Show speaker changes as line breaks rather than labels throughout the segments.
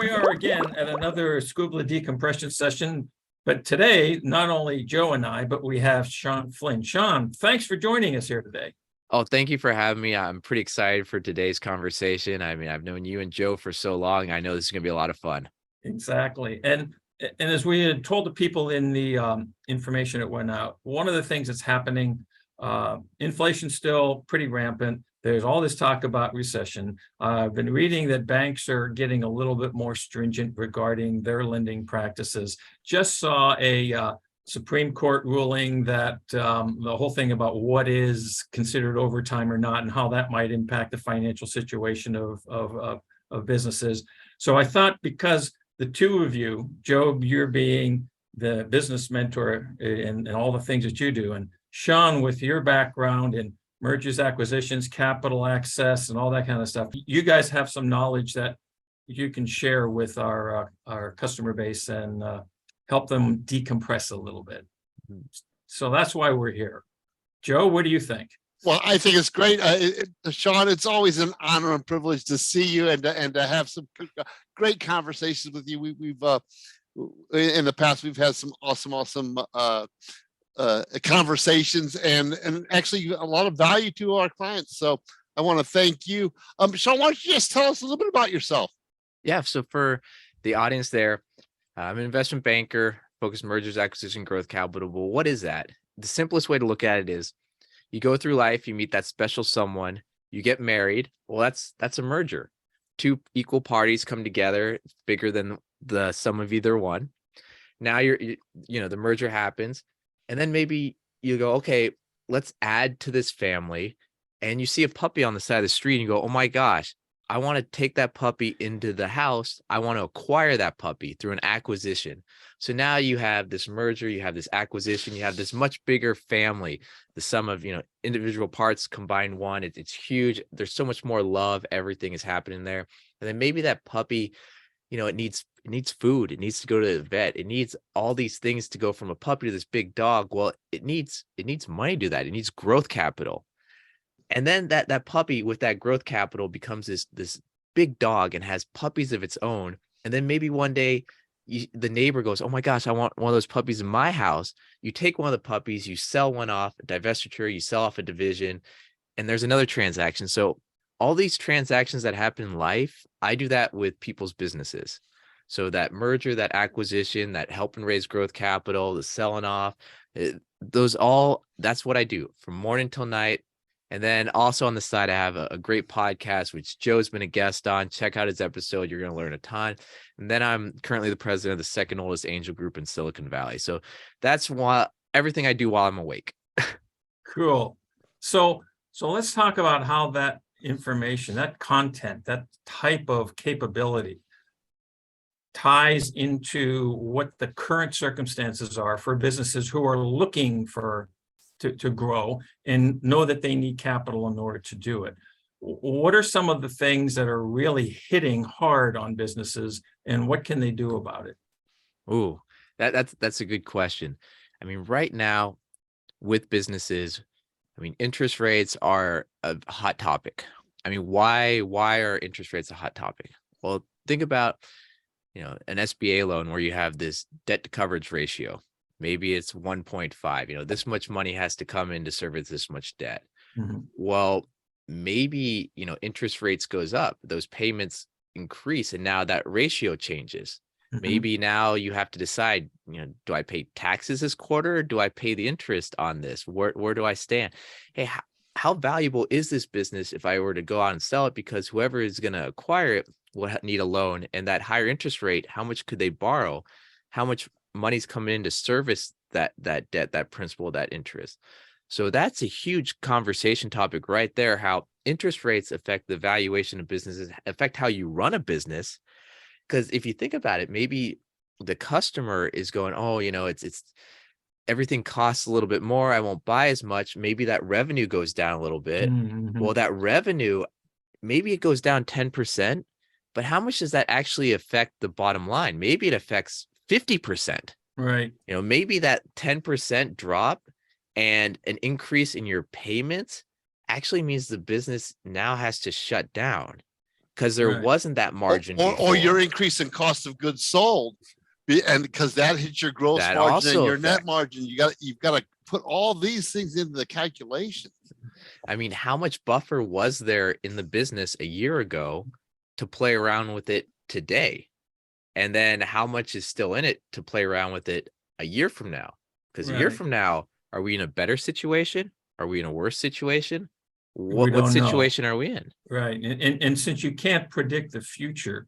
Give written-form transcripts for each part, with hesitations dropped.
here we are again at another scuba decompression session. But today, not only Joe and I, but we have Shawn Flynn. Shawn, thanks for joining us here today.
Oh, thank you for having me. I'm pretty excited for today's conversation. I mean, I've known you and Joe for so long. I know this is going to be a lot of fun.
Exactly. And as we had told the people in the information that went out, one of the things that's happening, inflation's still pretty rampant. There's all this talk about recession. I've been reading that banks are getting a little bit more stringent regarding their lending practices. Just saw a Supreme Court ruling that the whole thing about what is considered overtime or not and how that might impact the financial situation of businesses. So I thought, because the two of you, Joe, you're being the business mentor and all the things that you do, and Shawn, with your background in mergers, acquisitions, capital access, and all that kind of stuff, you guys have some knowledge that you can share with our customer base and help them decompress a little bit. So that's why we're here. Joe, what do you think?
Well, I think it's great. Shawn, it's always an honor and privilege to see you and to have some great conversations with you. We've in the past, we've had some awesome conversations and actually a lot of value to our clients. So I want to thank you. Shawn, why don't you just tell us a little bit about yourself?
Yeah, so for the audience there, I'm an investment banker, focused mergers, acquisition, growth capital. But what is that? The simplest way to look at it is you go through life, you meet that special someone, you get married. Well, that's a merger. Two equal parties come together. It's bigger than the sum of either one. Now the merger happens. And then maybe you go, okay, let's add to this family. And you see a puppy on the side of the street and you go, oh my gosh, I want to take that puppy into the house. I want to acquire that puppy through an acquisition. So now you have this merger, you have this acquisition, you have this much bigger family. The sum of, individual parts combined one, it's huge. There's so much more love. Everything is happening there. And then maybe that puppy, it needs food. It needs to go to the vet. It needs all these things to go from a puppy to this big dog. Well, it needs money to do that. It needs growth capital. And then that puppy with that growth capital becomes this big dog and has puppies of its own. And then maybe one day the neighbor goes, oh my gosh, I want one of those puppies in my house. You take one of the puppies, you sell one off, a divestiture, you sell off a division, and there's another transaction. So all these transactions that happen in life, I do that with people's businesses. So that merger, that acquisition, that help and raise growth capital, the selling off, that's what I do from morning till night. And then also on the side, I have a great podcast, which Joe's been a guest on. Check out his episode. You're going to learn a ton. And then I'm currently the president of the second oldest angel group in Silicon Valley. So that's everything I do while I'm awake.
Cool. So let's talk about how that information, that content, that type of capability ties into what the current circumstances are for businesses who are looking to grow and know that they need capital in order to do it. What are some of the things that are really hitting hard on businesses, and what can they do about it?
Ooh, that's a good question. I mean, right now with businesses, interest rates are a hot topic. I mean, why are interest rates a hot topic? Well, think about, an SBA loan where you have this debt to coverage ratio. Maybe it's 1.5, this much money has to come in to service this much debt. Mm-hmm. Well, maybe, interest rates goes up, those payments increase, and now that ratio changes. Mm-hmm. Maybe now you have to decide, do I pay taxes this quarter or do I pay the interest on this? Where do I stand? Hey, how valuable is this business if I were to go out and sell it? Because whoever is going to acquire it will need a loan, and that higher interest rate, how much could they borrow? How much money's coming in to service that debt, that principal, that interest? So that's a huge conversation topic right there, how interest rates affect the valuation of businesses, affect how you run a business. Because if you think about it, maybe the customer is going, oh, it's everything costs a little bit more. I won't buy as much. Maybe that revenue goes down a little bit. Mm-hmm. Well, that revenue, maybe it goes down 10%, but how much does that actually affect the bottom line? Maybe it affects 50%.
Right.
Maybe that 10% drop and an increase in your payments actually means the business now has to shut down. because there
Right.
wasn't that margin
Or your
before.
increase in cost of goods sold. And because that hits your gross
That
margin and
also
your net
affects.
margin, you've got to put all these things into the calculation.
I mean, how much buffer was there in the business a year ago to play around with it today? And then how much is still in it to play around with it a year from now? Because a year
Right.
from now, are we in a better situation? Are we in a worse situation?
We
What
don't know.
situation are we in?
Right. And since you can't predict the future,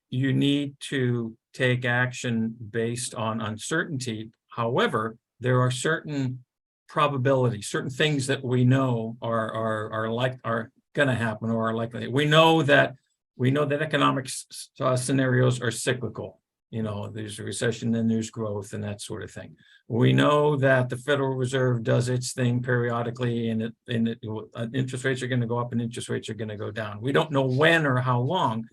you need to take action based on uncertainty. However, there are certain probabilities, certain things that we know are going to happen or are likely. We know that economic scenarios are cyclical. You know, there's a recession, then there's growth, and that sort of thing. We know that the Federal Reserve does its thing periodically, and interest rates are going to go up and interest rates are going to go down. We don't know when or how long.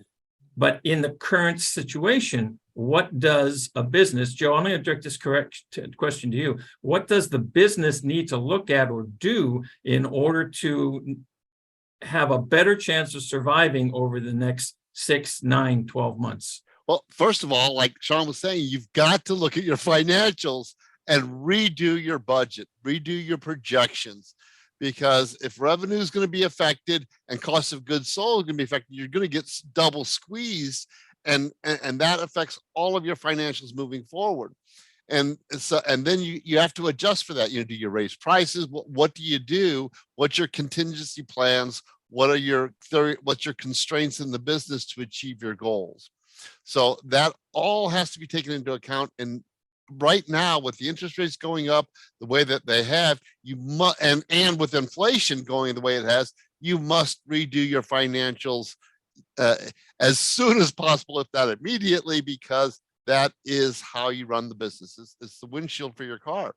But in the current situation, what does a business, Joe, I'm going to direct this question to you. What does the business need to look at or do in order to have a better chance of surviving over the next 6, 9, 12 months?
Well, first of all, like Shawn was saying, you've got to look at your financials and redo your budget, redo your projections. Because if revenue is going to be affected and cost of goods sold is going to be affected, you're going to get double squeezed, and that affects all of your financials moving forward. And so, and then you have to adjust for that. You know, do you raise prices? What do you do? What's your contingency plans? What's your constraints in the business to achieve your goals? So that all has to be taken into account. And right now, with the interest rates going up the way that they have, you must, and with inflation going the way it has, you must redo your financials as soon as possible, if not immediately, because that is how you run the business. It's the windshield for your car.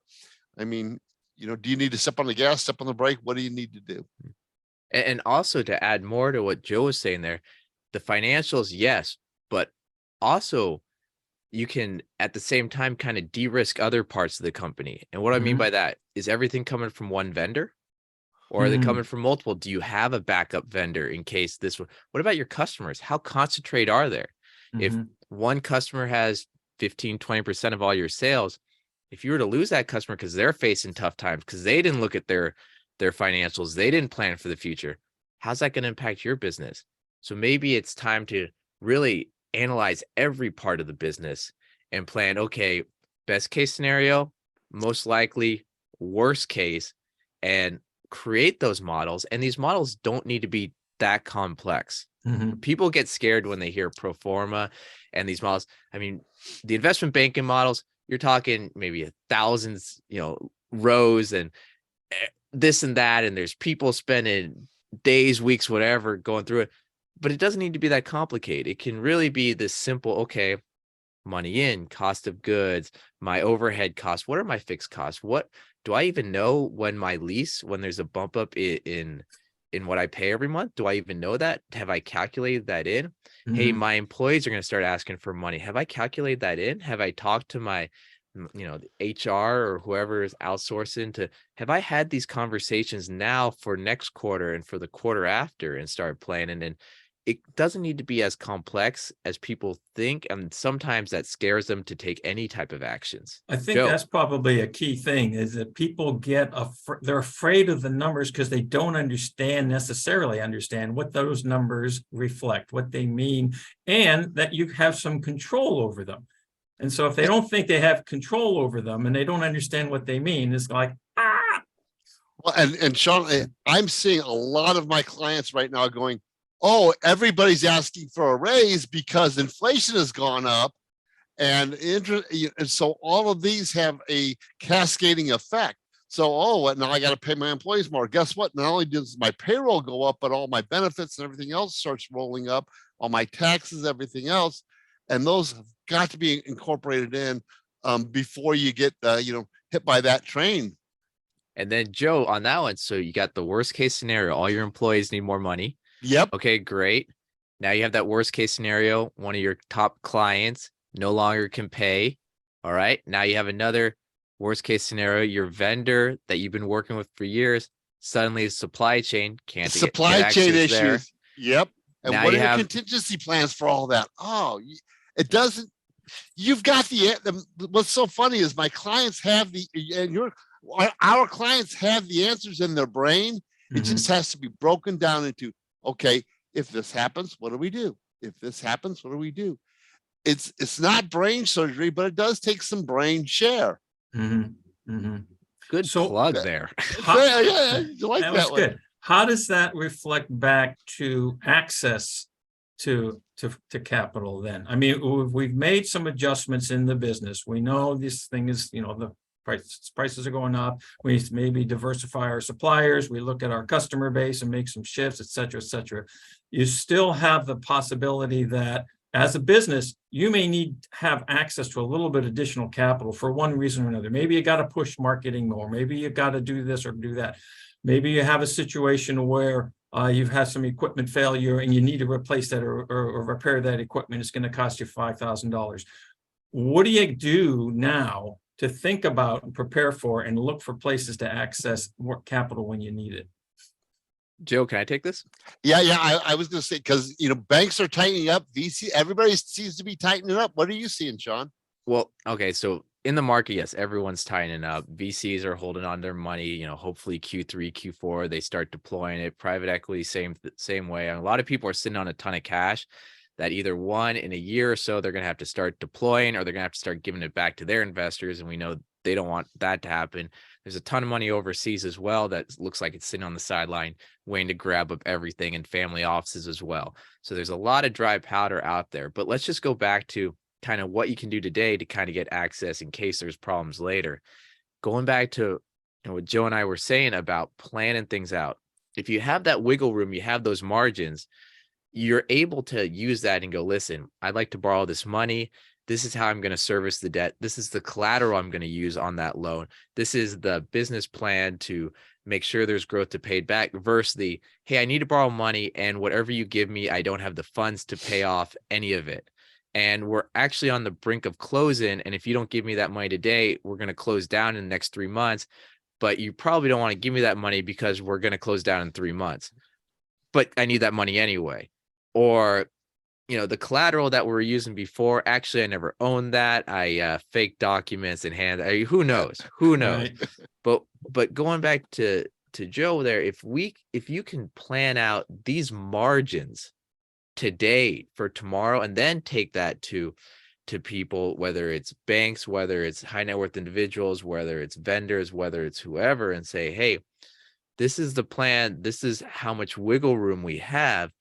I mean, you know, do you need to step on the gas, step on the brake? What do you need to do?
And also to add more to what Joe was saying there, the financials, yes, but also you can at the same time kind of de-risk other parts of the company. And what I mean by that is everything coming from one vendor, or are they coming from multiple? Do you have a backup vendor in case this? What about your customers? How concentrated are there? If one customer has 15, 20% of all your sales, if you were to lose that customer because they're facing tough times, because they didn't look at their financials, they didn't plan for the future, how's that going to impact your business? So maybe it's time to really analyze every part of the business and plan, okay, best case scenario, most likely, worst case, and create those models. And these models don't need to be that complex. People get scared when they hear pro forma and these models. I mean, the investment banking models, you're talking maybe thousands, rows and this and that. And there's people spending days, weeks, whatever, going through it. But it doesn't need to be that complicated. It can really be this simple, okay, money in, cost of goods, my overhead costs. What are my fixed costs? What do I even know when there's a bump up in what I pay every month? Do I even know that? Have I calculated that in? Hey, my employees are going to start asking for money. Have I calculated that in? Have I talked to my, the HR or whoever is outsourcing have I had these conversations now for next quarter and for the quarter after and start planning? And it doesn't need to be as complex as people think. And sometimes that scares them to take any type of actions.
I think
Joe.
that's probably a key thing, is that people they're afraid of the numbers because they don't necessarily understand what those numbers reflect, what they mean, and that you have some control over them. And so if they don't think they have control over them and they don't understand what they mean, it's like, ah.
Well, and Shawn, I'm seeing a lot of my clients right now going, oh, everybody's asking for a raise because inflation has gone up, and so all of these have a cascading effect. So, now I got to pay my employees more. Guess what? Not only does my payroll go up, but all my benefits and everything else starts rolling up, all my taxes, everything else. And those have got to be incorporated in before you get, hit by that train.
And then Joe, on that one, so you got the worst case scenario, all your employees need more money.
Yep.
Okay, great. Now you have that worst case scenario. One of your top clients no longer can pay. All right. Now you have another worst case scenario. Your vendor that you've been working with for years, suddenly the supply chain can't
Supply chain issues. Yep. And
Now
what
you
are your
have
contingency plans for all that? Oh, it doesn't, you've got what's so funny is my clients have our clients have the answers in their brain. It
Mhm.
just has to be broken down into, okay, if this happens, what do we do? If this happens, what do we do? It's not brain surgery, but it does take some brain share.
Mhm. Mhm.
good
So
plug
That-
there.
Yeah, you like
that
that
was
one.
good. How does that reflect back to access to capital then? I mean, we've made some adjustments in the business. We know this thing is, the prices are going up. We maybe diversify our suppliers. We look at our customer base and make some shifts, et cetera, et cetera. You still have the possibility that as a business, you may need to have access to a little bit additional capital for one reason or another. Maybe you got to push marketing more. Maybe you got to do this or do that. Maybe you have a situation where you've had some equipment failure and you need to replace that or repair that equipment. It's going to cost you $5,000. What do you do now to think about and prepare for and look for places to access more capital when you need it?
Joe, can I take this?
Yeah, I was going to say, because banks are tightening up. VC, everybody seems to be tightening up. What are you seeing, Shawn?
Well, okay, so in the market, yes, everyone's tightening up. VCs are holding on their money. Hopefully Q3, Q4 they start deploying it. Private equity, same way. And a lot of people are sitting on a ton of cash that either one in a year or so they're going to have to start deploying, or they're going to have to start giving it back to their investors. And we know they don't want that to happen. There's a ton of money overseas as well that looks like it's sitting on the sideline waiting to grab up everything, and family offices as well. So there's a lot of dry powder out there. But let's just go back to kind of what you can do today to kind of get access in case there's problems later. Going back to what Joe and I were saying about planning things out. If you have that wiggle room, you have those margins, you're able to use that and go, listen, I'd like to borrow this money. This is how I'm going to service the debt. This is the collateral I'm going to use on that loan. This is the business plan to make sure there's growth to pay back, versus the, hey, I need to borrow money and whatever you give me, I don't have the funds to pay off any of it. And we're actually on the brink of closing. And if you don't give me that money today, we're going to close down in the next 3 months. But you probably don't want to give me that money because we're going to close down in 3 months. But I need that money anyway. Or, the collateral that we were using before, actually, I never owned that. I fake documents in hand. Who knows? Who knows?
Right.
But going back to Joe there, if you can plan out these margins today for tomorrow, and then take that to people, whether it's banks, whether it's high net worth individuals, whether it's vendors, whether it's whoever, and say, hey, this is the plan. This is how much wiggle room we have.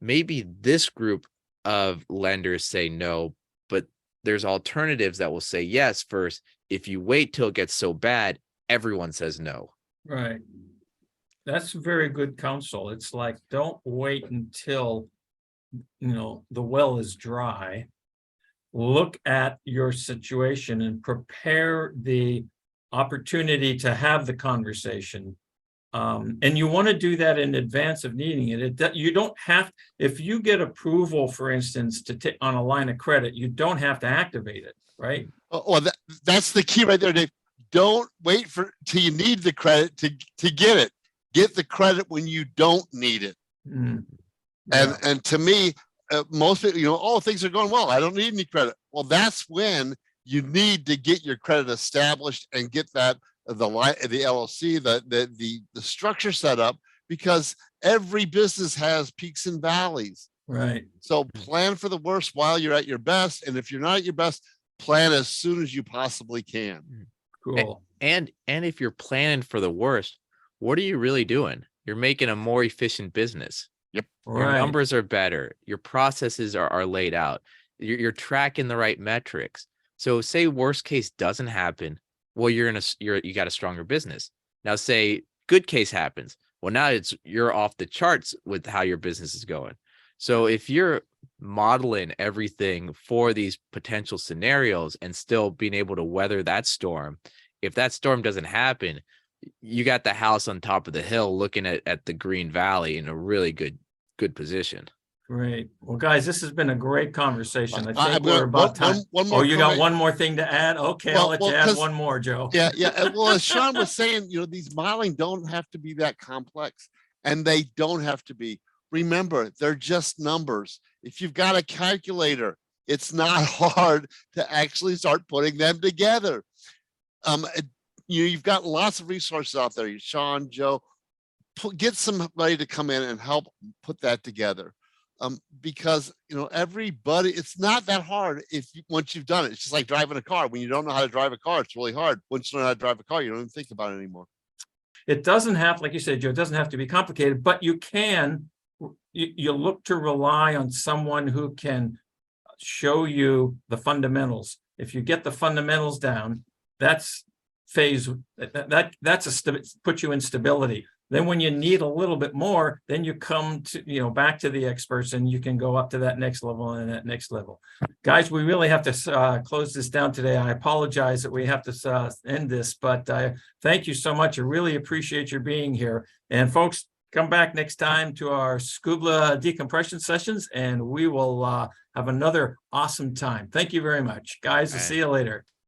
Maybe this group of lenders say no, but there's alternatives that will say yes first. If you wait till it gets so bad, everyone says no.
Right. That's very good counsel. It's like, don't wait until, the well is dry. Look at your situation and prepare the opportunity to have the conversation. And you want to do that in advance of needing it. You don't have, if you get approval, for instance, to take on a line of credit, you don't have to activate it, right?
Well, that's the key right there, Dave. Don't wait till you need the credit to get it. Get the credit when you don't need it.
Mm. Yeah.
And to me, most people, things are going well, I don't need any credit. Well, that's when you need to get your credit established and get that the LLC, the structure set up, because every business has peaks and valleys.
Right.
So plan for the worst while you're at your best, and if you're not at your best, plan as soon as you possibly can.
Cool.
And if you're planning for the worst, what are you really doing? You're making a more efficient business.
Yep.
Your numbers are better. Your processes are laid out. You're tracking the right metrics. So say worst case doesn't happen. Well, you got a stronger business. Now say good case happens. Well, now you're off the charts with how your business is going. So if you're modeling everything for these potential scenarios and still being able to weather that storm, if that storm doesn't happen, you got the house on top of the hill looking at the green valley in a really good position.
Great. Well, guys, this has been a great conversation. I think
I've
we're
got
about time.
one more
You got
comment.
one more thing to add? Okay, I'll let you add one more, Joe.
Yeah. Well, as Shawn was saying, these modeling don't have to be that complex, and they don't have to be remember, they're just numbers. If you've got a calculator, it's not hard to actually start putting them together. You've got lots of resources out there. Shawn, Joe, get somebody to come in and help put that together. Because everybody, it's not that hard once you've done it. It's just like driving a car. When you don't know how to drive a car, it's really hard. Once you know how to drive a car, you don't even think about it anymore.
It doesn't have, like you said, Joe, it doesn't have to be complicated, but you look to rely on someone who can show you the fundamentals. If you get the fundamentals down, that's puts you in stability. Then when you need a little bit more, then you come to, back to the experts, and you can go up to that next level and that next level. Guys, we really have to close this down today. I apologize that we have to end this, but thank you so much. I really appreciate your being here. And folks, come back next time to our scuba decompression sessions, and we will have another awesome time. Thank you very much, guys. I'll see you later.